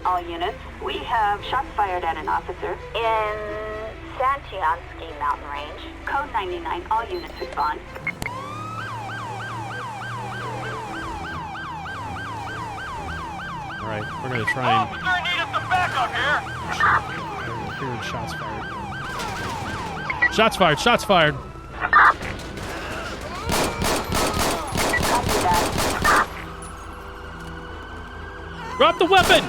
all units. We have shots fired at an officer in Santiansky Mountain Range. Code 99, all units respond. All right, we're gonna try and... Officer, need us some backup here! Hearing shots fired. Shots fired, shots fired! Copy that. Drop the weapon!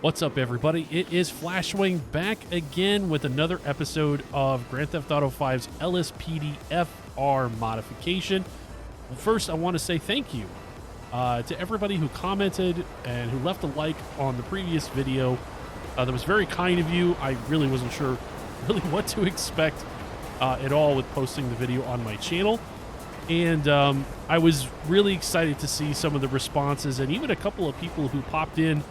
What's up, everybody? It is Flashwing back again with another episode of Grand Theft Auto 5's LSPDFR modification. Well, first, I want to say thank you to everybody who commented and who left a like on the previous video. That was very kind of you. I really wasn't sure really what to expect at all with posting the video on my channel. And I was really excited to see some of the responses and even a couple of people who popped in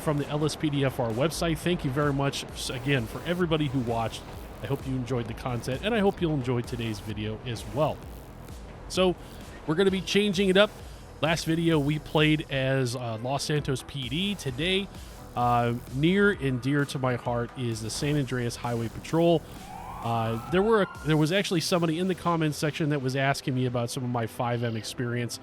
from the LSPDFR website. Thank you very much again for everybody who watched. I hope you enjoyed the content, and I hope you'll enjoy today's video as well. So we're going to be changing it up. Last video we played as Los Santos PD. Today, near and dear to my heart is the San Andreas Highway Patrol. There was actually somebody in the comments section that was asking me about some of my 5M experience,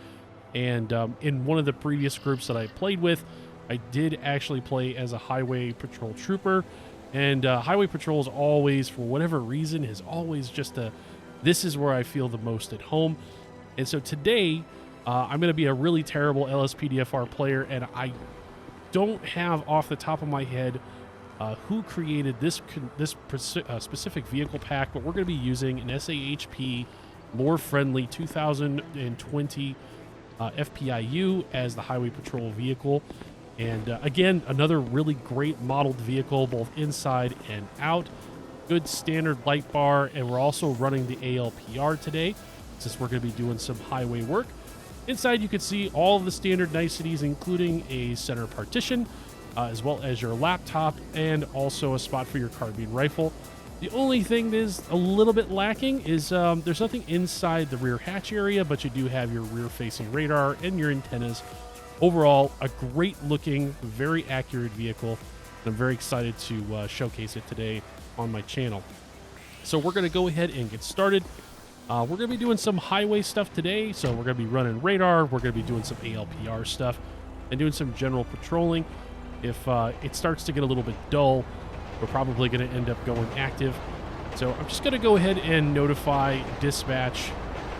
and in one of the previous groups that I played with, I did actually play as a Highway Patrol trooper, and Highway Patrol is always, for whatever reason, is always just this is where I feel the most at home. And so today, I'm going to be a really terrible LSPDFR player, and I don't have off the top of my head who created this specific vehicle pack, but we're going to be using an SAHP lore-friendly 2020 FPIU as the Highway Patrol vehicle. And again, another really great modeled vehicle, both inside and out. Good standard light bar, and we're also running the ALPR today, since we're going to be doing some highway work. Inside, you can see all of the standard niceties, including a center partition, as well as your laptop, and also a spot for your carbine rifle. The only thing that is a little bit lacking is there's nothing inside the rear hatch area, but you do have your rear-facing radar and your antennas. Overall, a great-looking, very accurate vehicle, and I'm very excited to showcase it today on my channel. So we're going to go ahead and get started. We're going to be doing some highway stuff today, so we're going to be running radar, we're going to be doing some ALPR stuff, and doing some general patrolling. If it starts to get a little bit dull, we're probably going to end up going active. So I'm just going to go ahead and notify dispatch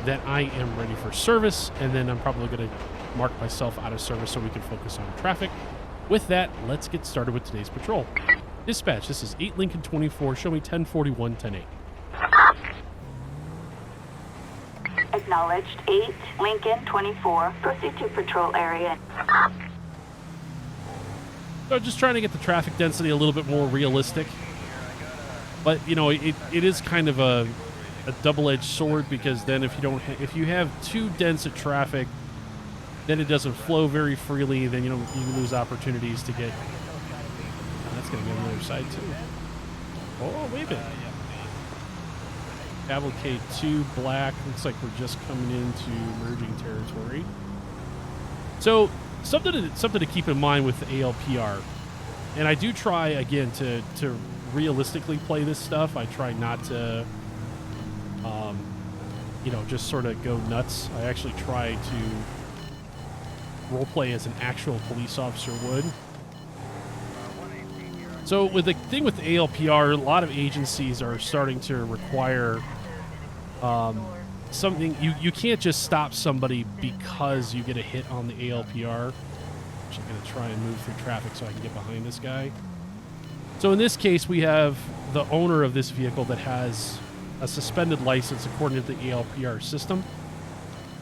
that I am ready for service, and then I'm probably going to mark myself out of service so we can focus on traffic. With that, let's get started with today's patrol. Dispatch, this is 8 Lincoln 24. Show me 1041 108. Acknowledged. 8 Lincoln 24. Proceed to patrol area. So just trying to get the traffic density a little bit more realistic. But, you know, it is kind of a double-edged sword, because then if you have too dense a traffic, then it doesn't flow very freely. Then you lose opportunities to get. That's going to go on the other side too. Oh, wait a minute. Cavalcade 2 black. Looks like we're just coming into merging territory. So something to keep in mind with the ALPR, and I do try again to realistically play this stuff. I try not to, just sort of go nuts. I actually try to roleplay as an actual police officer would. So with the thing with the ALPR, a lot of agencies are starting to require something. You can't just stop somebody because you get a hit on the ALPR. I'm going to try and move through traffic so I can get behind this guy. So in this case, we have the owner of this vehicle that has a suspended license according to the ALPR system.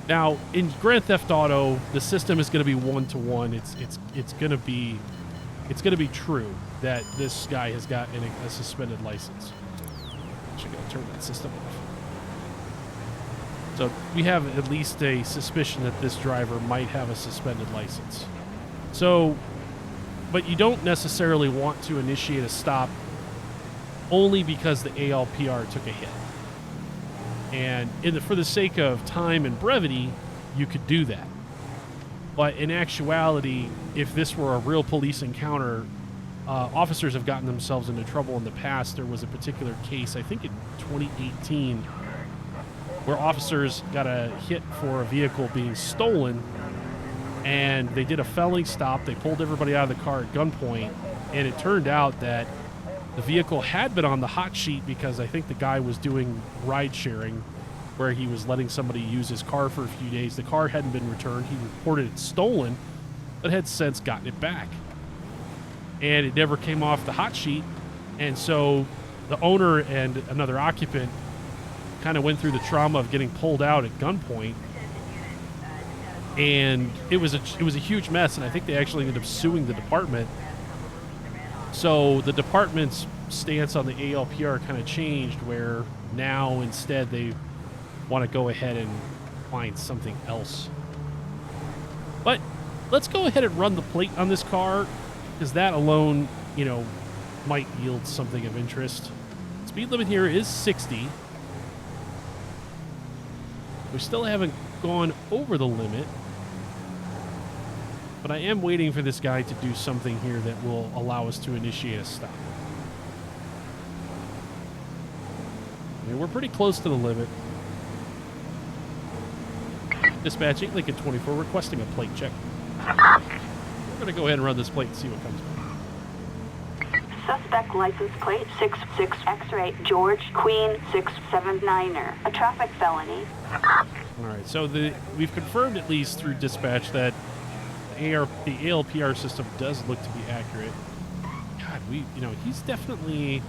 Now, in Grand Theft Auto, the system is going to be 1-to-1. It's going to be true that this guy has got a suspended license. Actually, going to turn that system off. So we have at least a suspicion that this driver might have a suspended license. So, but you don't necessarily want to initiate a stop only because the ALPR took a hit. And for the sake of time and brevity, you could do that. But in actuality, if this were a real police encounter, officers have gotten themselves into trouble in the past. There was a particular case, I think in 2018, where officers got a hit for a vehicle being stolen, and they did a felling stop. They pulled everybody out of the car at gunpoint, and it turned out that the vehicle had been on the hot sheet because I think the guy was doing ride sharing, where he was letting somebody use his car for a few days. The car hadn't been returned. He reported it stolen, but had since gotten it back. And it never came off the hot sheet. And so the owner and another occupant kind of went through the trauma of getting pulled out at gunpoint. And it was a huge mess, and I think they actually ended up suing the department. So the department's stance on the ALPR kind of changed, where now instead they want to go ahead and find something else. But let's go ahead and run the plate on this car, because that alone, you know, might yield something of interest. Speed limit here is 60. We still haven't gone over the limit, but I am waiting for this guy to do something here that will allow us to initiate a stop. I mean, we're pretty close to the limit. Dispatch 8 Lincoln 24 requesting a plate check. We're going to go ahead and run this plate and see what comes back. Suspect license plate 66 X-ray George Queen 679er. A traffic felony. All right, so we've confirmed at least through dispatch that the ALPR system does look to be accurate. God, he's definitely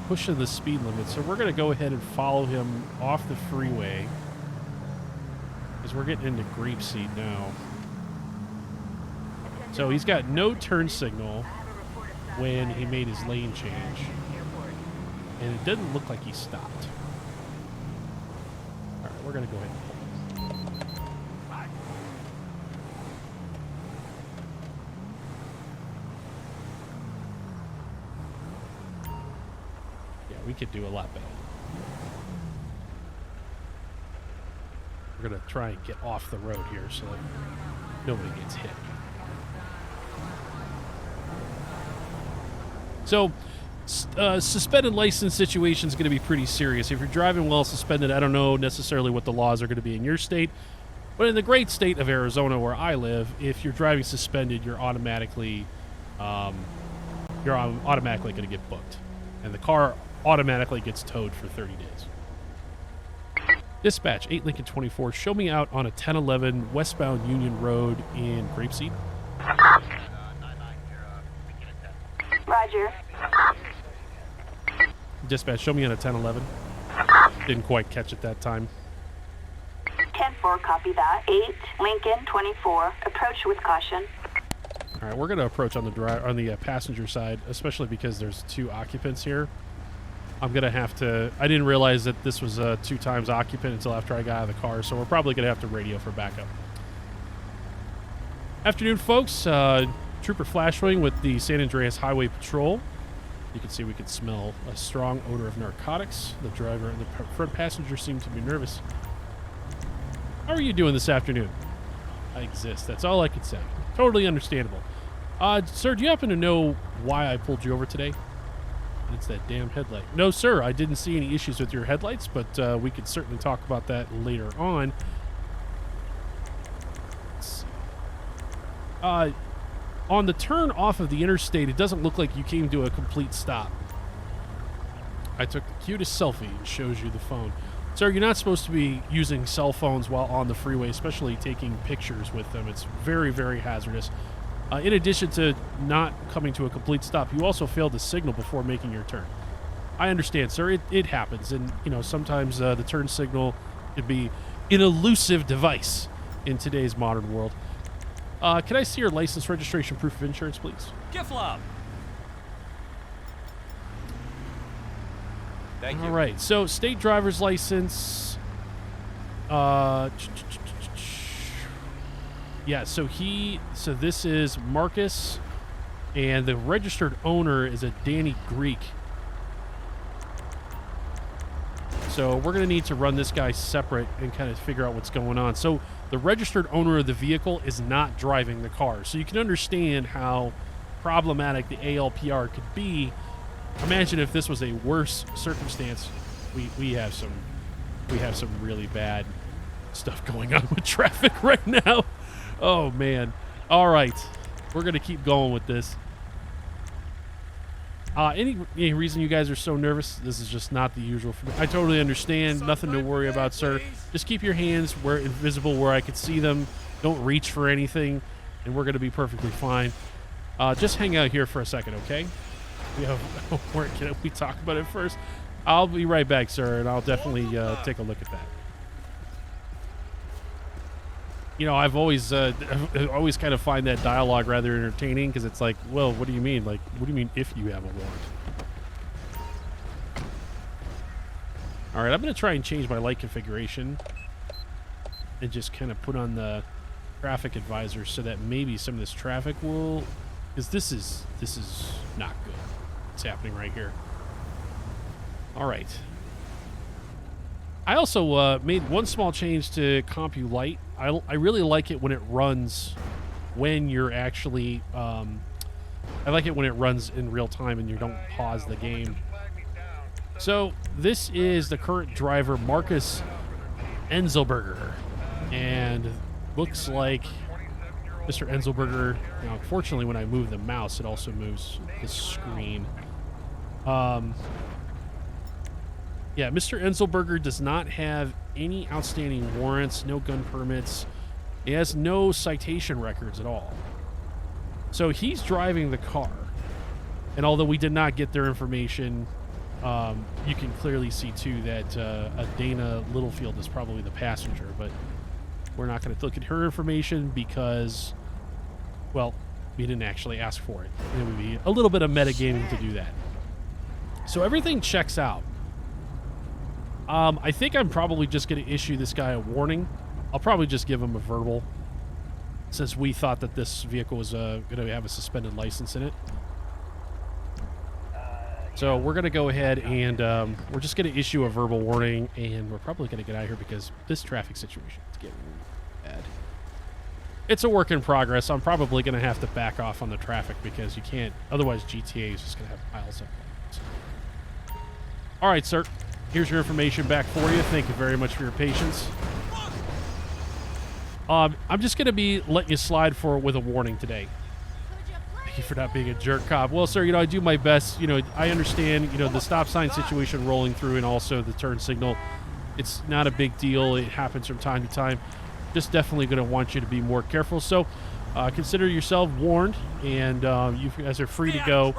pushing the speed limit, so we're going to go ahead and follow him off the freeway, because we're getting into Grapeseed now. So he's got no turn signal when he made his lane change, and it doesn't look like he stopped. All right, we're going to go ahead and pull this. Yeah, we could do a lot better. We're going to try and get off the road here so that nobody gets hit. So, suspended license situation is going to be pretty serious. If you're driving while suspended, I don't know necessarily what the laws are going to be in your state, but in the great state of Arizona, where I live, if you're driving suspended, you're automatically going to get booked, and the car automatically gets towed for 30 days. Dispatch 8 Lincoln 24, show me out on a 1011 westbound Union Road in Grapeseed. Roger. Dispatch, show me on a 1011. Didn't quite catch it that time. 10-4, copy that. 8 Lincoln 24, approach with caution. All right, we're going to approach on the passenger side, especially because there's two occupants here. I'm going to have to... I didn't realize that this was a 2 times occupant until after I got out of the car, so we're probably going to have to radio for backup. Afternoon, folks. Trooper Flashwing with the San Andreas Highway Patrol. You can see we can smell a strong odor of narcotics. The driver and the front passenger seem to be nervous. How are you doing this afternoon? I exist. That's all I can say. Totally understandable. Sir, do you happen to know why I pulled you over today? It's that damn headlight. No, sir, I didn't see any issues with your headlights, but we could certainly talk about that later on. Let's see. On the turn off of the interstate, it doesn't look like you came to a complete stop. I took the cutest selfie. It shows you the phone. Sir, you're not supposed to be using cell phones while on the freeway, especially taking pictures with them. It's very, very hazardous. In addition to not coming to a complete stop, you also failed to signal before making your turn. I understand, sir. It happens. And, sometimes the turn signal can be an elusive device in today's modern world. Can I see your license, registration, proof of insurance, please? Giflop. Thank you. All right. So, state driver's license. Yeah. So this is Marcus, and the registered owner is a Danny Greek. So we're going to need to run this guy separate and kind of figure out what's going on. So the registered owner of the vehicle is not driving the car. So you can understand how problematic the ALPR could be. Imagine if this was a worse circumstance. We have some really bad stuff going on with traffic right now. Oh man. All right. We're going to keep going with this. Any reason you guys are so nervous? This is just not the usual for me. I totally understand. Nothing to worry about, sir. Just keep your hands where invisible, where I can see them. Don't reach for anything, and we're going to be perfectly fine. Just hang out here for a second, okay? We have homework. Can we talk about it first? I'll be right back, sir, and I'll definitely take a look at that. You know, I've always kind of find that dialogue rather entertaining because it's like, well, what do you mean? Like, what do you mean if you have a warrant? All right, I'm going to try and change my light configuration and just kind of put on the traffic advisor so that maybe some of this traffic will, because this is not good. What's happening right here? All right. I also made one small change to CompuLight. I really like it when it runs when you're actually I like it when it runs in real time and you don't pause the game. So this is the current driver, Marcus Enzelberger, and looks like Mr. Enzelberger. Now, unfortunately, when I move the mouse, it also moves the screen. Yeah, Mr. Enzelberger does not have any outstanding warrants, no gun permits. He has no citation records at all. So he's driving the car. And although we did not get their information, you can clearly see, too, that Dana Littlefield is probably the passenger. But we're not going to look at her information because, well, we didn't actually ask for it. It would be a little bit of metagaming to do that. So everything checks out. I think I'm probably just going to issue this guy a warning. I'll probably just give him a verbal, since we thought that this vehicle was going to have a suspended license in it. So we're going to go ahead and we're just going to issue a verbal warning, and we're probably going to get out of here because this traffic situation is getting bad. It's a work in progress. I'm probably going to have to back off on the traffic because you can't, otherwise GTA is just going to have piles of points. All right, sir. Here's your information back for you. Thank you very much for your patience. I'm just going to be letting you slide with a warning today. Thank you for not being a jerk cop. Well, sir, I do my best. I understand, the stop sign situation rolling through and also the turn signal. It's not a big deal. It happens from time to time. Just definitely going to want you to be more careful. So consider yourself warned, and you guys are free to go.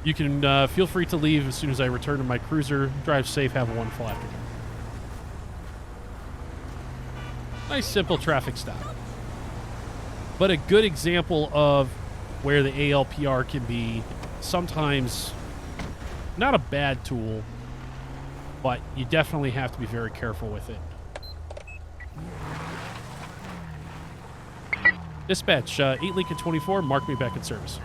You can feel free to leave as soon as I return to my cruiser. Drive safe. Have a wonderful afternoon. Nice, simple traffic stop. But a good example of where the ALPR can be sometimes not a bad tool, but you definitely have to be very careful with it. Dispatch, 8 Lincoln 24, mark me back in service.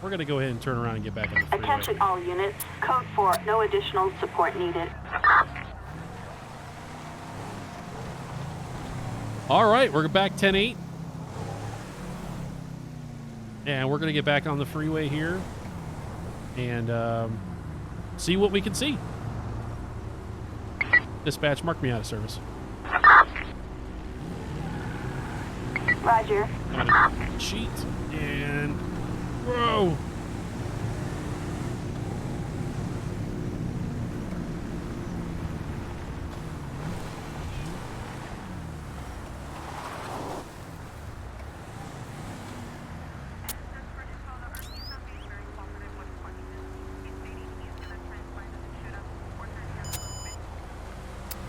We're going to go ahead and turn around and get back on the freeway. Attention all units. Code 4, no additional support needed. All right, we're back 10-8. And we're going to get back on the freeway here and see what we can see. Dispatch, mark me out of service. Roger. I'm going to cheat and... Whoa!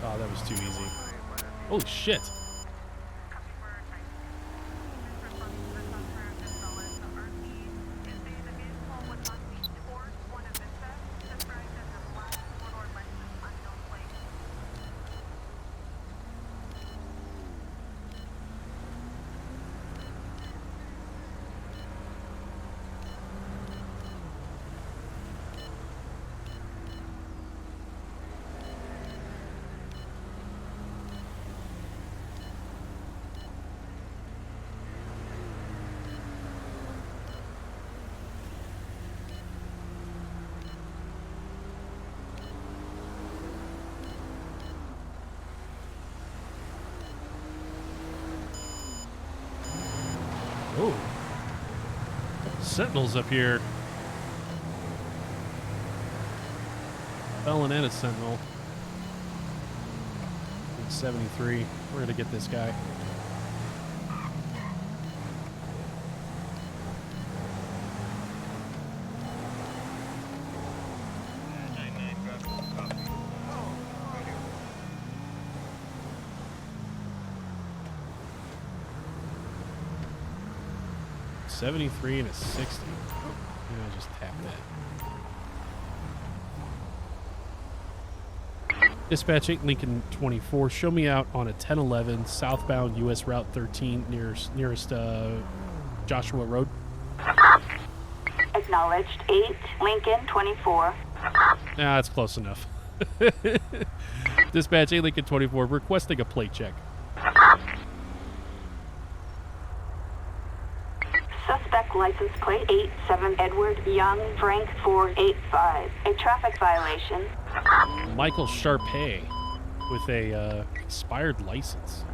Oh, that was too easy. Holy shit. sentinels up here. Felon and a sentinel. 73. We're gonna get this guy. $73 and a 60. I'll just tap that. Dispatch 8 Lincoln 24. Show me out on a 1011 southbound US Route 13 nearest Joshua Road. Acknowledged. 8 Lincoln 24. That's close enough. Dispatch 8 Lincoln 24 requesting a plate check. Suspect license plate 87 Edward Young Frank 485. A traffic violation. Michael Sharpay with a expired license.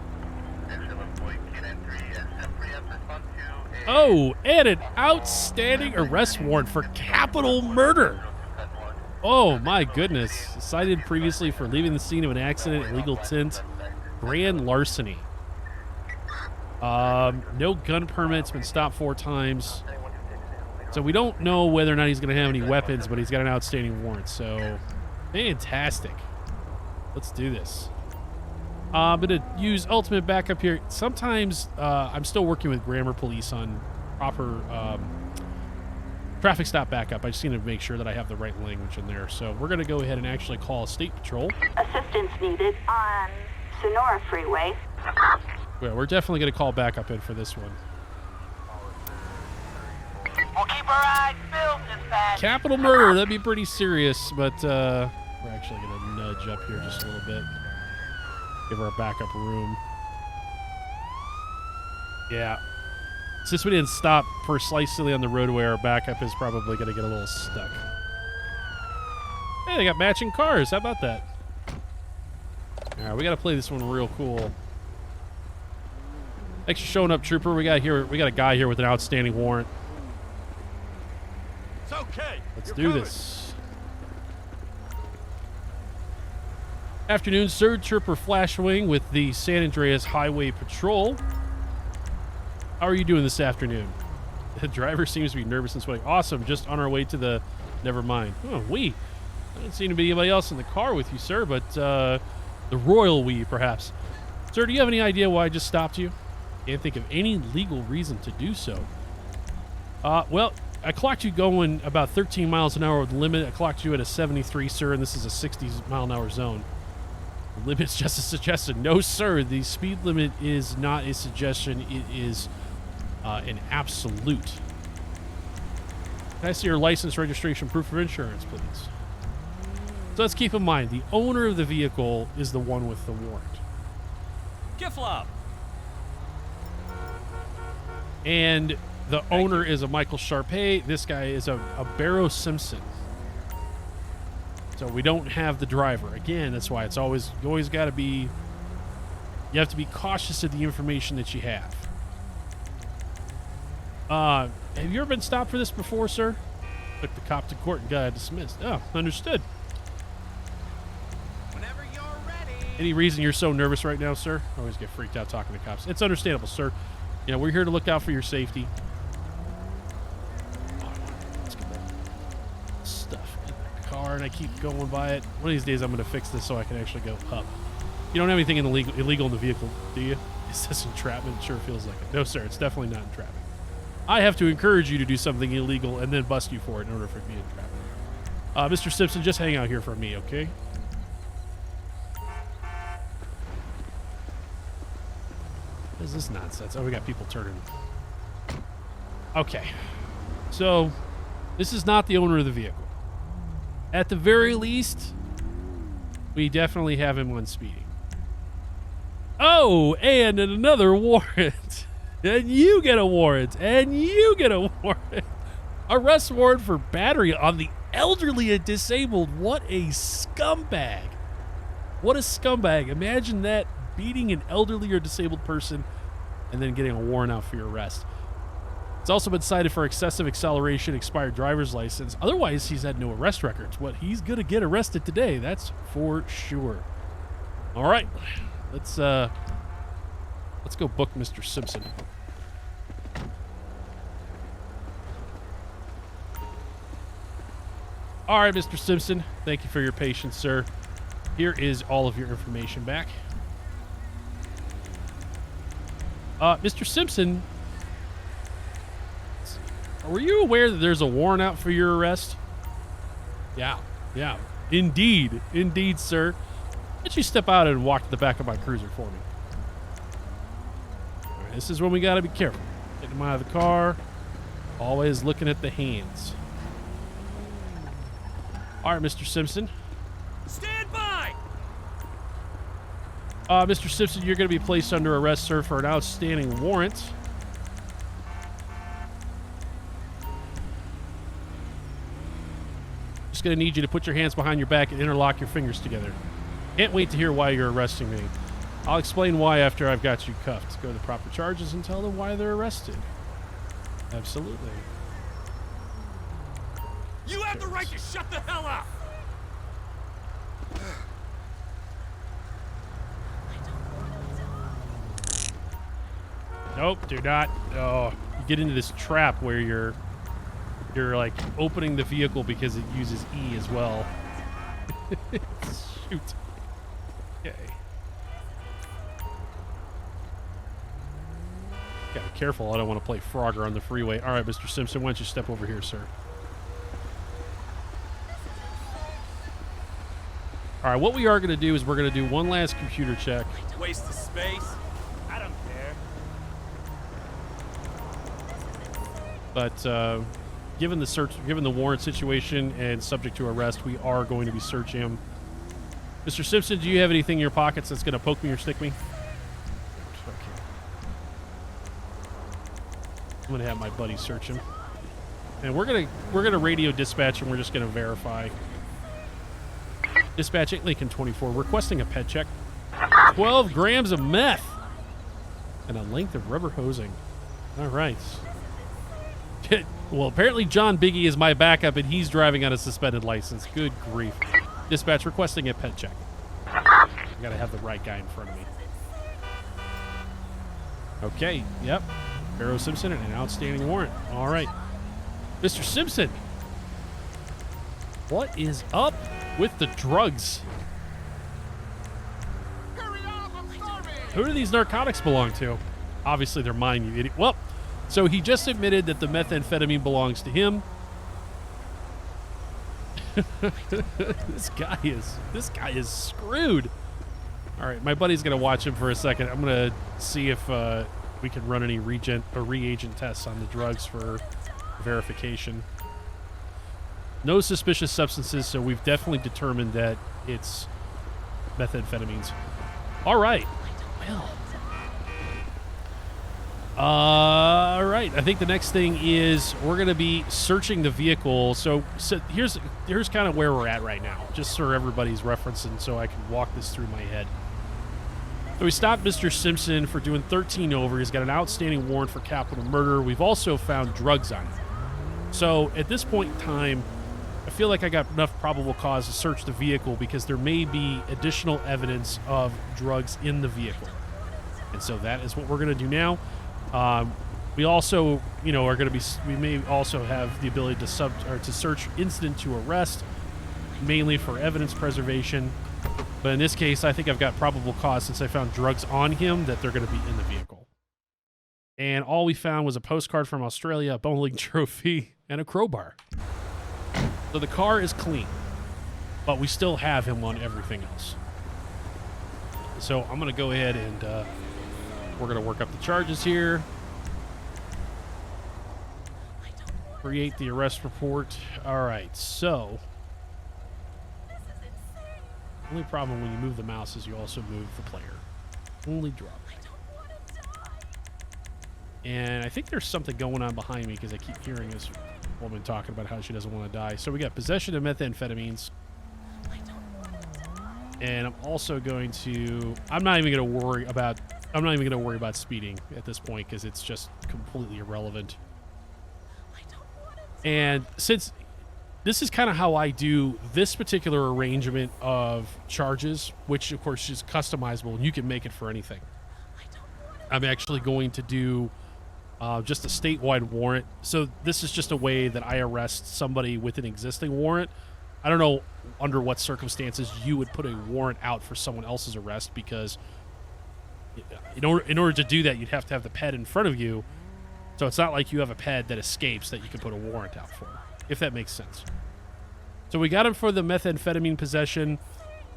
Oh, and an outstanding arrest warrant for capital murder. Oh my goodness. Cited previously for leaving the scene of an accident, illegal tint, grand larceny. No gun permits, been stopped 4 times. So we don't know whether or not he's going to have any weapons, but he's got an outstanding warrant. So fantastic. Let's do this. I'm going to use ultimate backup here. Sometimes I'm still working with grammar police on proper traffic stop backup. I just need to make sure that I have the right language in there. So we're going to go ahead and actually call State Patrol. Assistance needed on Sonora Freeway. Well, we're definitely going to call backup in for this one. We'll keep our eyes peeled, dispatch. Capital murder, that'd be pretty serious, but we're actually going to nudge up here just a little bit. Give her a backup room. Yeah. Since we didn't stop precisely on the roadway, our backup is probably going to get a little stuck. Hey, they got matching cars. How about that? All right, we got to play this one real cool. Thanks for showing up, trooper. We got a guy here with an outstanding warrant. It's okay. Let's do this. Afternoon, 3rd Trooper Flashwing with the San Andreas Highway Patrol. How are you doing this afternoon? The driver seems to be nervous and sweating. Awesome. Just on our way to the... Never mind. Oh, I don't seem to be anybody else in the car with you, sir, but the royal we, perhaps. Sir, do you have any idea why I just stopped you? Can't think of any legal reason to do so. Well, I clocked you going about 13 miles an hour with the limit. I clocked you at a 73, sir, and this is a 60-mile-an-hour zone. The limit's just a suggestion. No, sir, the speed limit is not a suggestion. It is an absolute. Can I see your license, registration, proof of insurance, please? So let's keep in mind, the owner of the vehicle is the one with the warrant. Giflop. And the owner is a Michael Sharpay. This guy is a Barrow Simpson. So we don't have the driver. Again, that's why you always got to be, you have to be cautious of the information that you have. Have you ever been stopped for this before, sir? Took the cop to court and got dismissed. Oh, understood. Whenever you're ready. Any reason you're so nervous right now, sir? I always get freaked out talking to cops. It's understandable, sir. You know, we're here to look out for your safety. Let's get that stuff in the car, and I keep going by it. One of these days I'm going to fix this so I can actually go up. You don't have anything illegal in the vehicle, do you? Is this entrapment? It sure feels like it. No, sir, it's definitely not entrapment. I have to encourage you to do something illegal and then bust you for it in order for it to be entrapment. Mr. Simpson, just hang out here for me, okay? What is this nonsense? Oh, we got people turning. Okay. So, this is not the owner of the vehicle. At the very least, we definitely have him on speeding. Oh, and another warrant. And you get a warrant. And you get a warrant. Arrest warrant for battery on the elderly and disabled. What a scumbag. What a scumbag. Imagine that, beating an elderly or disabled person and then getting a warrant out for your arrest. He's also been cited for excessive acceleration, expired driver's license. Otherwise, he's had no arrest records. What he's going to get arrested today, that's for sure. All right, let's go book Mr. Simpson. All right, Mr. Simpson, thank you for your patience, sir. Here is all of your information back. Mr. Simpson, were you aware that there's a warrant out for your arrest? Yeah, indeed, sir. Why don't you step out and walk to the back of my cruiser for me? All right, this is when we gotta be careful. Getting him out of the car, always looking at the hands. All right, Mr. Simpson. Stand by! Mr. Simpson, you're going to be placed under arrest, sir, for an outstanding warrant. Just going to need you to put your hands behind your back and interlock your fingers together. Can't wait to hear why you're arresting me. I'll explain why after I've got you cuffed. Go to the proper charges and tell them why they're arrested. Absolutely. You have the right to shut the hell up! Nope, do not. Oh, you get into this trap where you're like opening the vehicle because it uses E as well. Shoot. Okay. Gotta be careful. I don't want to play Frogger on the freeway. All right, Mr. Simpson, why don't you step over here, sir? All right, what we are going to do is we're going to do one last computer check. Waste of space? I don't care. But given the warrant situation and subject to arrest, we are going to be searching him. Mr. Simpson, do you have anything in your pockets that's going to poke me or stick me? Okay. I'm going to have my buddy search him. And we're gonna radio dispatch, and we're just going to verify. Dispatch 8 Lincoln 24, requesting a pet check. 12 grams of meth and a length of rubber hosing. All right. Well, apparently John Biggie is my backup, and he's driving on a suspended license. Good grief. Dispatch requesting a pet check. I gotta have the right guy in front of me. Okay, yep. Barrow Simpson and an outstanding warrant. All right. Mr. Simpson, what is up with the drugs? Hurry up, I'm starving! Who do these narcotics belong to? Obviously, they're mine, you idiot. Well, so he just admitted that the methamphetamine belongs to him. This guy is screwed. All right, my buddy's gonna watch him for a second. I'm gonna see if we can run any reagent tests on the drugs for verification. No suspicious substances, so we've definitely determined that it's methamphetamines. All right. Well. All right. I think the next thing is we're going to be searching the vehicle. So here's kind of where we're at right now, just so everybody's referencing so I can walk this through my head. So we stopped Mr. Simpson for doing 13 over. He's got an outstanding warrant for capital murder. We've also found drugs on him. So at this point in time, I feel like I got enough probable cause to search the vehicle because there may be additional evidence of drugs in the vehicle. And so that is what we're going to do now. We also, are going to be. We may also have the ability to search incident to arrest, mainly for evidence preservation. But in this case, I think I've got probable cause since I found drugs on him that they're going to be in the vehicle. And all we found was a postcard from Australia, a bowling trophy, and a crowbar. So the car is clean, but we still have him on everything else. So I'm going to go ahead and we're going to work up the charges here. Create the arrest report. All right, so the only problem when you move the mouse is you also move the player. Only drop. And I think there's something going on behind me because I keep hearing this woman talking about how she doesn't want to die. So we got possession of methamphetamines. And I'm also going to... I'm not even going to worry about speeding at this point because it's just completely irrelevant. And since this is kind of how I do this particular arrangement of charges, which of course is customizable and you can make it for anything. I'm actually going to do just a statewide warrant. So this is just a way that I arrest somebody with an existing warrant. I don't know under what circumstances you would put a warrant out for someone else's arrest, because in order to do that, you'd have to have the ped in front of you. So it's not like you have a ped that escapes that you can put a warrant out for, if that makes sense. So we got him for the methamphetamine possession.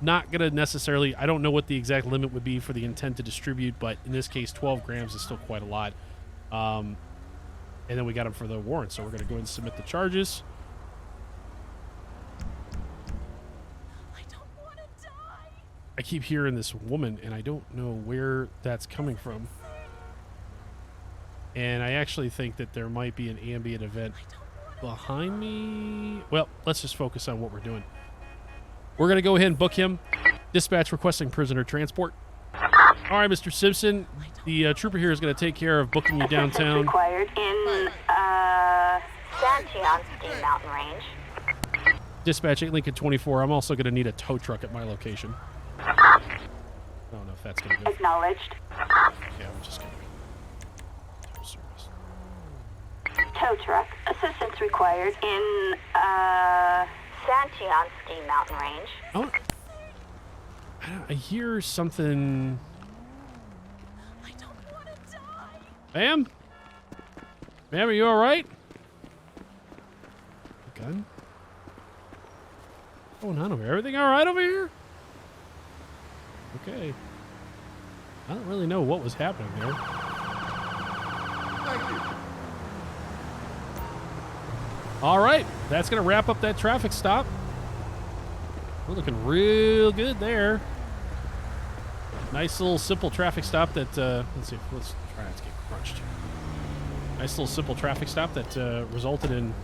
Not going to necessarily, I don't know what the exact limit would be for the intent to distribute, but in this case, 12 grams is still quite a lot. And then we got him for the warrant, so we're going to go ahead and submit the charges. I don't want to die. I keep hearing this woman, and I don't know where that's coming from. And I actually think that there might be an ambient event behind me. Well, let's just focus on what we're doing. We're going to go ahead and book him. Dispatch requesting prisoner transport. All right, Mr. Simpson, the trooper here is going to take care of booking you downtown. Required in Santiansky Mountain Range. Dispatch 8 Lincoln 24. I'm also going to need a tow truck at my location. I don't know if that's going to go. Acknowledged. Yeah, I'm just going to tow service. Tow truck. Assistance required in Santiansky Mountain Range. Oh, I hear something. I don't want to die. Ma'am? Ma'am, are you all right? A gun? What's going on over here? Everything all right over here? Okay. I don't really know what was happening there. Thank you. All right. That's going to wrap up that traffic stop. We're looking real good there. Nice little simple traffic stop that, let's try not to get crunched. Nice little simple traffic stop that resulted in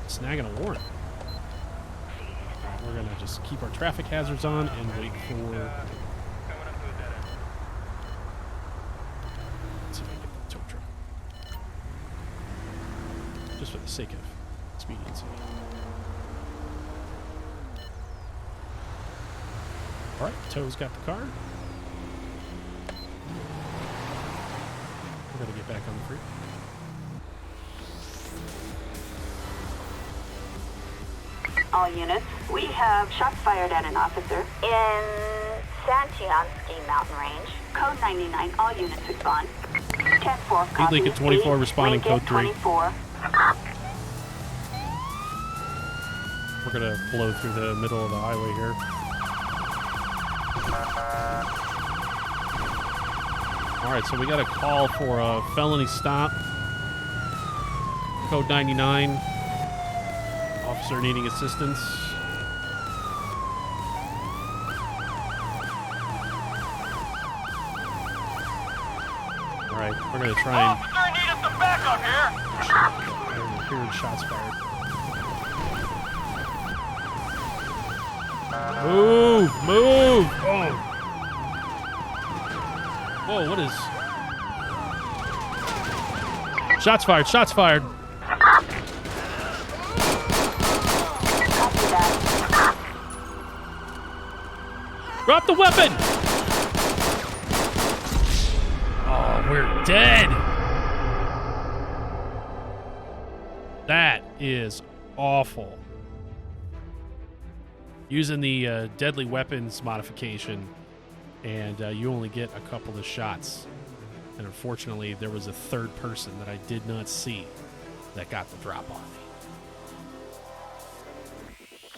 snagging a warrant. We're going to just keep our traffic hazards on and wait for... Let's see if I can get the tow truck. Just for the sake of expediency. All right, tow's got the car. We're going to get back on the freeway. All units, we have shots fired at an officer in Santiansky Mountain Range. Code 99, all units respond. 10-4, copy. Lincoln 24 responding, Lincoln code 3. 24. We're going to blow through the middle of the highway here. All right, so we got a call for a felony stop. Code 99. Officer needing assistance. All right, we're going to try and... Officer, need us some backup here. I'm hearing shots fired. Move! Move! Oh! Whoa, what is... Shots fired! Shots fired! Copy that. Drop the weapon! Oh, we're dead! That is awful. Using the deadly weapons modification, and you only get a couple of shots. And unfortunately, there was a third person that I did not see that got the drop on me.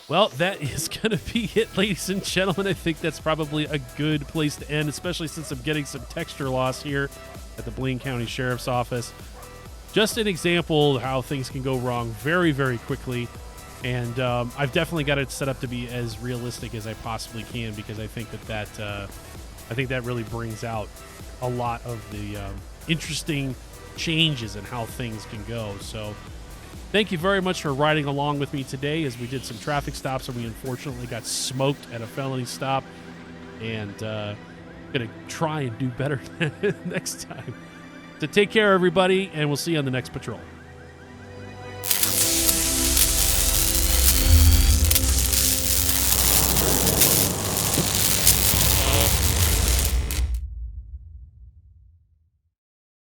Well, that is going to be it, ladies and gentlemen. I think that's probably a good place to end, especially since I'm getting some texture loss here at the Blaine County Sheriff's Office. Just an example of how things can go wrong very, very quickly. And I've definitely got it set up to be as realistic as I possibly can, because I think that really brings out a lot of the interesting changes in how things can go. So thank you very much for riding along with me today as we did some traffic stops, and we unfortunately got smoked at a felony stop, and gonna try and do better next time. So take care, everybody, and we'll see you on the next patrol.